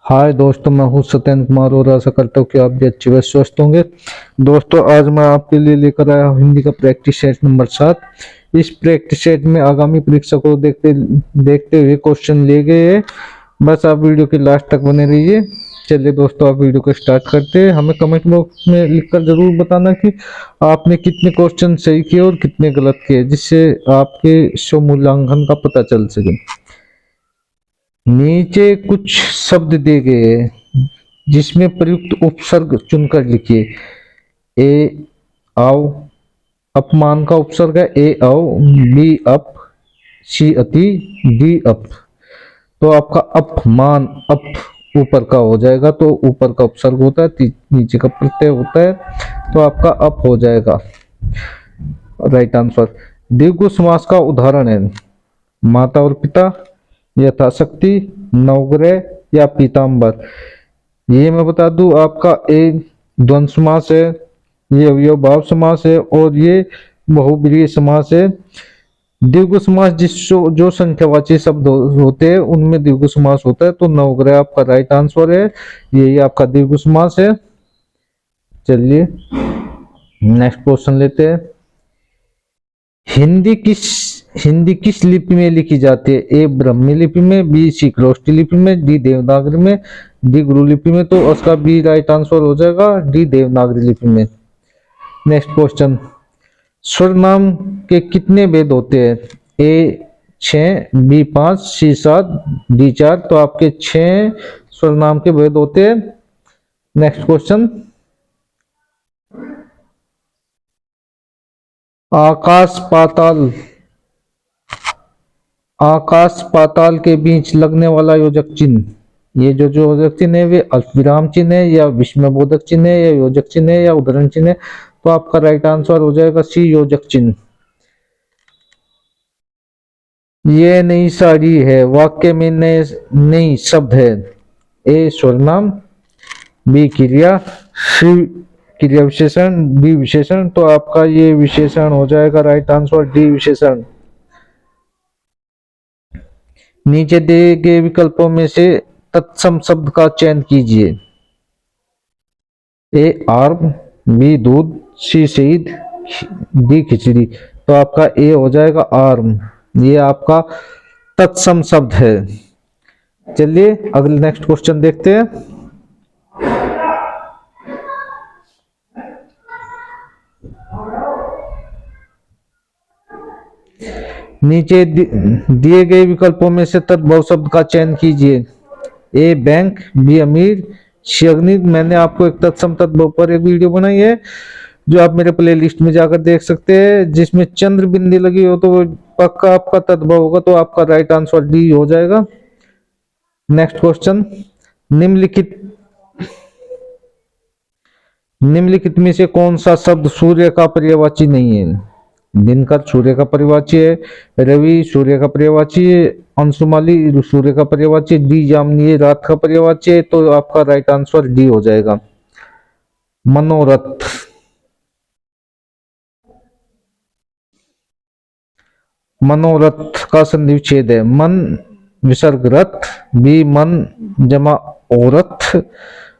हाय दोस्तों, मैं हूँ सत्येंद्र कुमार और आशा करता हूँ कि आप भी अच्छे व स्वस्थ होंगे। दोस्तों, आज मैं आपके लिए लेकर आया हूँ हिंदी का प्रैक्टिस सेट नंबर 7। इस प्रैक्टिस सेट में आगामी परीक्षा को देखते देखते हुए क्वेश्चन लिए गए हैं। बस आप वीडियो के लास्ट तक बने रहिए। चलिए दोस्तों, आप वीडियो को स्टार्ट करते हैं। हमें कमेंट बॉक्स में लिखकर जरूर बताना कि आपने कितने क्वेश्चन सही किए और कितने गलत किए, जिससे आपके स्व मूल्यांकन का पता चल सके। नीचे कुछ शब्द दिए गए हैं जिसमें प्रयुक्त उपसर्ग चुनकर लिखिए। ए आओ, अपमान का उपसर्ग है ए आओ। बी अप, सी अति, डी अप। तो आपका अपमान अप ऊपर का हो जाएगा, तो ऊपर का उपसर्ग होता है, नीचे का प्रत्यय होता है, तो आपका अप हो जाएगा राइट आंसर। द्विगु समास का उदाहरण है माता और पिता, यथाशक्ति, नवग्रह या पीताम्बर। ये मैं बता दूं, आपका ए द्वंद्व समास है, ये अवयव भाव समास है और ये बहुब्रीहि समास है। द्विगु समास जो संख्यावाची शब्द होते हैं उनमें द्विगु समास होता है, तो नवग्रह आपका राइट आंसर है। यही आपका द्विगु समास है। चलिए नेक्स्ट क्वेश्चन लेते हैं। हिंदी किस लिपि में लिखी जाती है? ए ब्राह्मी लिपि में, बी सिक्रोष्टी लिपि में, डी देवनागरी में, डी गुरु लिपि में। तो उसका बी राइट आंसर हो जाएगा, डी देवनागरी लिपि में। नेक्स्ट क्वेश्चन, स्वर नाम के कितने भेद होते हैं? ए 6, बी 5, सी 7, डी 4। तो आपके 6 स्वर नाम के भेद होते हैं। नेक्स्ट क्वेश्चन, आकाश पाताल के बीच लगने वाला योजक चिन्ह। ये जो योजक चिन्ह है वे अल्पविराम चिन्ह है या विस्मयबोधक चिन्ह है या योजक चिन्ह है या उदाहरण चिन्ह है। तो आपका राइट आंसर हो जाएगा सी योजक चिन्ह। ये नई साड़ी है वाक्य में नई शब्द है। ए सर्वनाम, बी क्रिया, सी क्रिया विशेषण, डी विशेषण। तो आपका ये विशेषण हो जाएगा राइट आंसर, डी विशेषण। नीचे दिए गए विकल्पों में से तत्सम शब्द का चयन कीजिए। ए आर्म, बी दूध, सी शहीद, डी खिचड़ी। तो आपका ए हो जाएगा आर्म। ये आपका तत्सम शब्द है। चलिए अगले नेक्स्ट क्वेश्चन देखते हैं। नीचे दिए गए विकल्पों में से तद्भव शब्द का चयन कीजिए। ए बैंक, बी अमीर, सी अग्नि। मैंने आपको एक तत्सम तद्भव पर एक वीडियो बनाई है जो आप मेरे प्लेलिस्ट में जाकर देख सकते हैं, जिसमें चंद्र बिंदी लगी हो तो पक्का आपका तद्भव होगा। तो आपका राइट आंसर डी हो जाएगा। नेक्स्ट क्वेश्चन, निम्नलिखित में से कौन सा शब्द सूर्य का पर्यायवाची नहीं है? दिनकर सूर्य का पर्यायवाची है, रवि सूर्य का पर्यायवाची है, अंशुमाली सूर्य का पर्यायवाची, डी जामनी रात का पर्यायवाची है। तो आपका राइट आंसर डी हो जाएगा, मनोरथ। मनोरथ का संधि विच्छेद है मन विसर्ग रथ, बी मन जमा औरथ,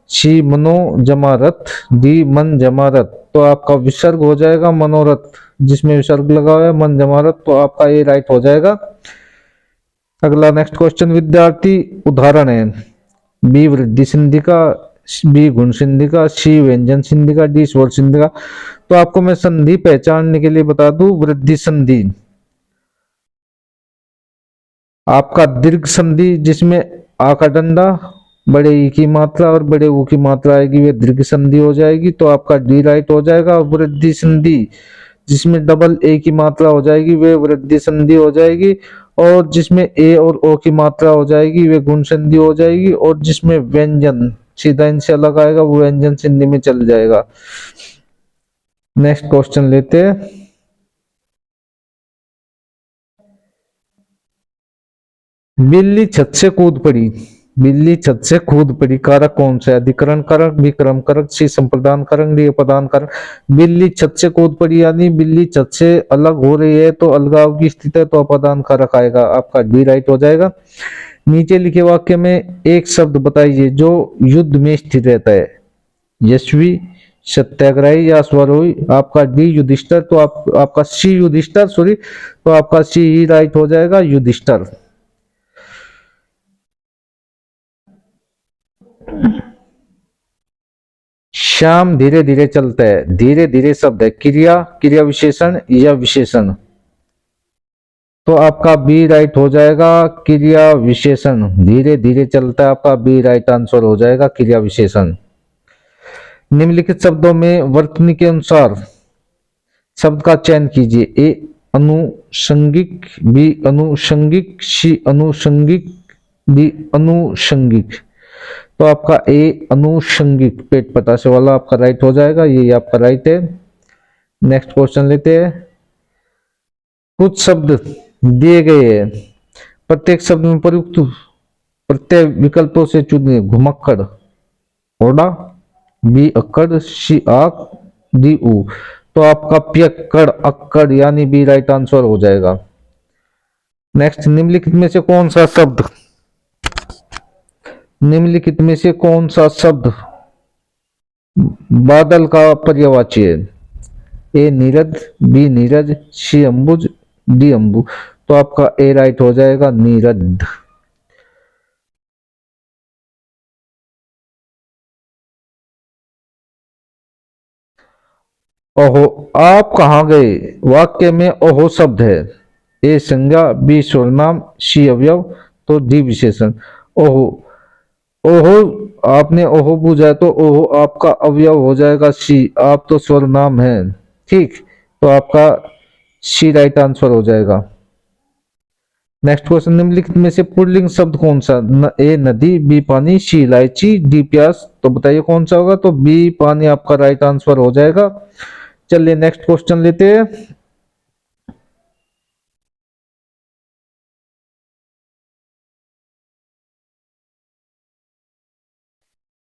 सी मनो जमा रथ, डी मन जमा रथ। तो आपका विसर्ग हो जाएगा मनोरथ, जिसमें विसर्ग लगा हुआ है मन जमा रथ। तो आपका ये राइट हो जाएगा। अगला नेक्स्ट क्वेश्चन, विद्यार्थी उदाहरण है। बी वृद्धि संधि का, बी गुण संधि का, सी व्यंजन संधि का, डी स्वर संधि का। तो आपको मैं संधि पहचानने के लिए बता दूं, वृद्धि संधि आपका दीर्घ संधि, जिसमें आ का डंडा, बड़े ई की मात्रा और बड़े ऊ की मात्रा आएगी, वे दीर्घ संधि हो जाएगी। तो आपका डी राइट हो जाएगा। वृद्धि संधि जिसमें डबल ए की मात्रा हो जाएगी वे वृद्धि संधि हो जाएगी, और जिसमें ए और ओ की मात्रा हो जाएगी वे गुण संधि हो जाएगी, और जिसमें व्यंजन सीधा इनसे अलग आएगा वो व्यंजन संधि में चल जाएगा। नेक्स्ट क्वेश्चन लेते हैं। बिल्ली छत से कूद पड़ी। बिल्ली छत से कूद पड़ी कारक कौन सा है? अधिकरण कारक, विक्रम कारक, सी संप्रदान कारक, डी अपदान कारक। बिल्ली छत से कूद पड़ी यानी बिल्ली छत से अलग हो रही है, तो अलगाव की स्थिति है, तो अपदान कारक आएगा। आपका डी राइट हो जाएगा। नीचे लिखे वाक्य में एक शब्द बताइए जो युद्ध में स्थित रहता है। यशवी, सत्याग्रही या स्वरोही। आपका डी युधिष्ठिर, तो आपका सी युधिष्ठिर, सॉरी, तो आपका सी ही राइट हो जाएगा, युधिष्ठिर। श्याम धीरे धीरे चलता है। धीरे धीरे शब्द है क्रिया, क्रिया विशेषण या विशेषण, तो आपका बी राइट हो जाएगा, क्रिया विशेषण। धीरे धीरे चलता है, आपका बी राइट आंसर हो जाएगा, क्रिया विशेषण। निम्नलिखित शब्दों में वर्तनी के अनुसार शब्द का चयन कीजिए। ए अनुषंगिक, बी अनुषंगिक, सी अनुषंगिक, डी अनुषंगिक। तो आपका ए अनुषंगिक, पेट पटासे वाला आपका राइट हो जाएगा, ये आपका राइट है। नेक्स्ट क्वेश्चन लेते हैं। कुछ शब्द दिए गए हैं, प्रत्येक शब्द में प्रयुक्त प्रत्यय विकल्पों से चुनिए। घुमक्कड़, ओडा, बी अक्कड़, सी आक, डी ऊ। तो आपका पियक्कड़, अक्कड़ यानी बी राइट आंसर हो जाएगा। नेक्स्ट, निम्नलिखित में से कौन सा शब्द बादल का पर्यायवाची है। ए नीरद, बी नीरज, सी अंबुज, डी अंबु। तो आपका ए राइट हो जाएगा, नीरद। ओहो, आप कहाँ गए वाक्य में ओहो शब्द है। ए संज्ञा, बी सर्वनाम, सी अवयव, तो डी विशेषण। ओहो, ओहो आपने ओहो पूछा तो ओहो आपका अवयव हो जाएगा सी, आप तो सर्वनाम है, ठीक। तो आपका सी राइट आंसर हो जाएगा। नेक्स्ट क्वेश्चन, निम्नलिखित में से पुल्लिंग शब्द कौन सा। ए नदी, बी पानी, सी इलायची, डी प्यास। तो बताइए कौन सा होगा। तो बी पानी आपका राइट आंसर हो जाएगा। चलिए नेक्स्ट क्वेश्चन लेते हैं।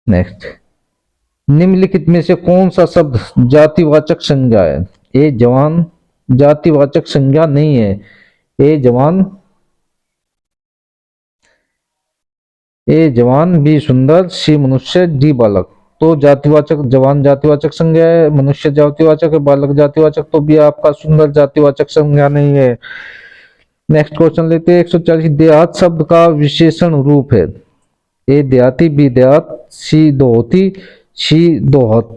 नेक्स्ट, निम्नलिखित में से कौन सा शब्द जातिवाचक संज्ञा है। ए जवान, जातिवाचक संज्ञा नहीं है। ए जवान, ए जवान, बी सुंदर, सी मनुष्य, डी बालक। तो जातिवाचक, जवान जातिवाचक संज्ञा है, मनुष्य जातिवाचक है, बालक जातिवाचक, तो बी आपका सुंदर जातिवाचक संज्ञा नहीं है। नेक्स्ट क्वेश्चन लेते हैं। 140, देहात शब्द का विशेषण रूप है। ए देहाती, बी देहात, सी दोहती, सी दोहत।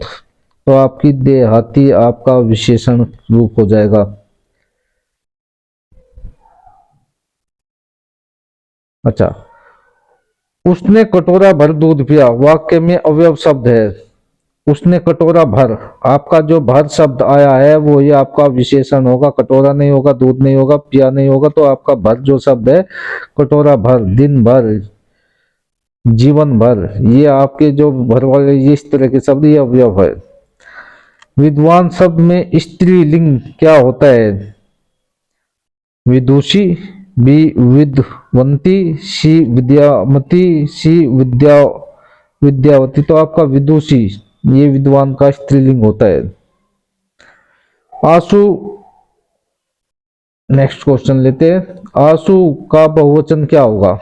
तो आपकी देहाती आपका विशेषण रूप हो जाएगा। अच्छा, उसने कटोरा भर दूध पिया, वाक्य में अवयव शब्द है। उसने कटोरा भर, आपका जो भर शब्द आया है वो ये आपका विशेषण होगा, कटोरा नहीं होगा, दूध नहीं होगा, पिया नहीं होगा। तो आपका भर जो शब्द है, कटोरा भर, दिन भर, जीवन भर, ये आपके जो भर वाले ये इस तरह के शब्द ये अवयव है। विद्वान शब्द में स्त्रीलिंग क्या होता है। विदुषी, बी विद्वंती, सी विद्यामती, सी विद्यावती। तो आपका विदुषी ये विद्वान का स्त्रीलिंग होता है। आंसू, नेक्स्ट क्वेश्चन लेते हैं। आंसू का बहुवचन क्या होगा।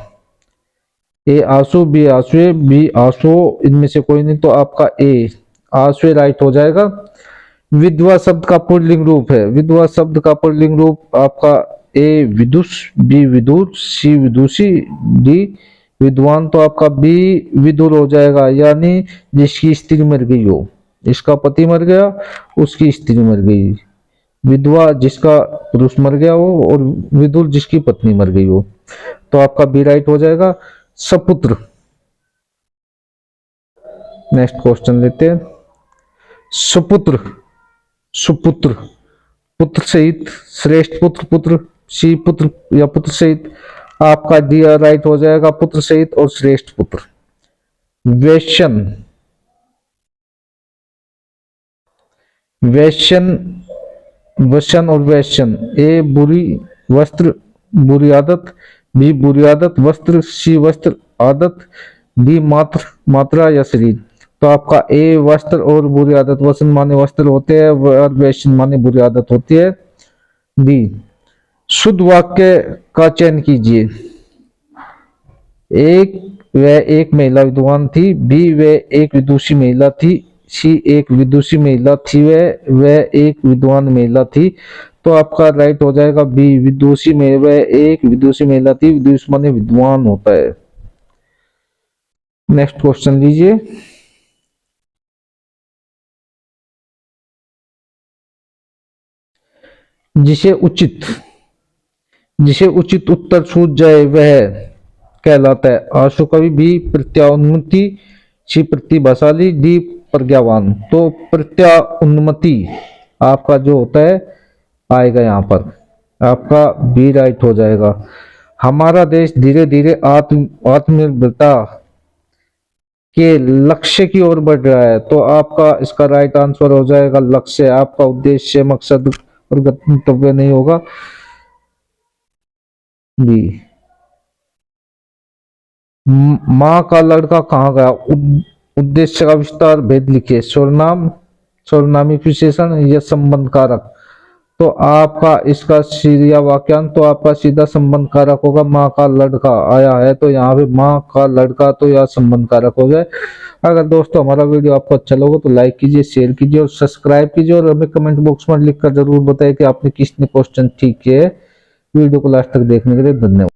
ए आंसू, बी आंसुए, बी आंसुओं, इनमें से कोई नहीं। तो आपका ए आंसुए राइट हो जाएगा। विधवा शब्द का पुल्लिंग रूप है। विधवा शब्द का पुल्लिंग रूप आपका ए विदुष, बी विदुर, सी विदुषी, डी विद्वान। तो आपका बी विदुर हो जाएगा, यानी जिसकी स्त्री मर गई हो, इसका पति मर गया, उसकी स्त्री मर गई। विधवा जिसका पुरुष मर गया हो, और विदुर जिसकी पत्नी मर गई हो। तो आपका बी राइट हो जाएगा। सपुत्र, नेक्स्ट क्वेश्चन लेते हैं। सुपुत्र, सुपुत्र, पुत्र सहित, श्रेष्ठ पुत्र, पुत्र, सी पुत्र या पुत्र सहित। आपका डी राइट हो जाएगा, पुत्र सहित और श्रेष्ठ पुत्र। वैश्यन, वैश्यन, वसन और वैश्यन। ए बुरी वस्त्र, बुरी आदत, बी बुरी आदत वस्त्र, सी वस्त्र आदत, डी मात्र, मात्रा या शरीर। तो आपका ए वस्त्र और बुरी आदत, वसन माने वस्त्र होते हैं और वैश्य माने बुरी आदत होती है। डी, शुद्ध वाक्य का चयन कीजिए। एक वह एक महिला विद्वान थी, बी वह एक विदुषी महिला थी, सी एक विदुषी महिला थी, वह एक विद्वान महिला थी। तो आपका राइट हो जाएगा बी विदुषी में, वह एक विदुषी महिला थी। विदुष माने विद्वान होता है। नेक्स्ट क्वेश्चन लीजिए। जिसे उचित जिसे उचित उत्तर छूट जाए वह कहलाता है। आशु कवि, बी प्रत्याउन्मुति, सी प्रतिभाशाली, डी प्रज्ञावान। तो प्रत्याउन्मुति आपका जो होता है आएगा यहाँ पर, आपका बी राइट हो जाएगा। हमारा देश धीरे धीरे आत्मनिर्भरता के लक्ष्य की ओर बढ़ रहा है। तो आपका इसका राइट आंसर हो जाएगा लक्ष्य। आपका उद्देश्य, मकसद और गंतव्य नहीं होगा, बी। माँ का लड़का कहाँ गया? उद्देश्य का विस्तार भेद लिखिए। सर्वनामी विशेषण या संबंध कारक। तो आपका इसका सीधा वाक्यांश तो आपका सीधा संबंध कारक होगा। माँ का लड़का आया है तो यहाँ पे माँ का लड़का, तो यह संबंध कारक हो जाए। अगर दोस्तों हमारा वीडियो आपको अच्छा लगा तो लाइक कीजिए, शेयर कीजिए और सब्सक्राइब कीजिए, और हमें कमेंट बॉक्स में लिखकर जरूर बताएं कि आपने किसने क्वेश्चन ठीक किए। वीडियो को लास्ट तक देखने के लिए धन्यवाद।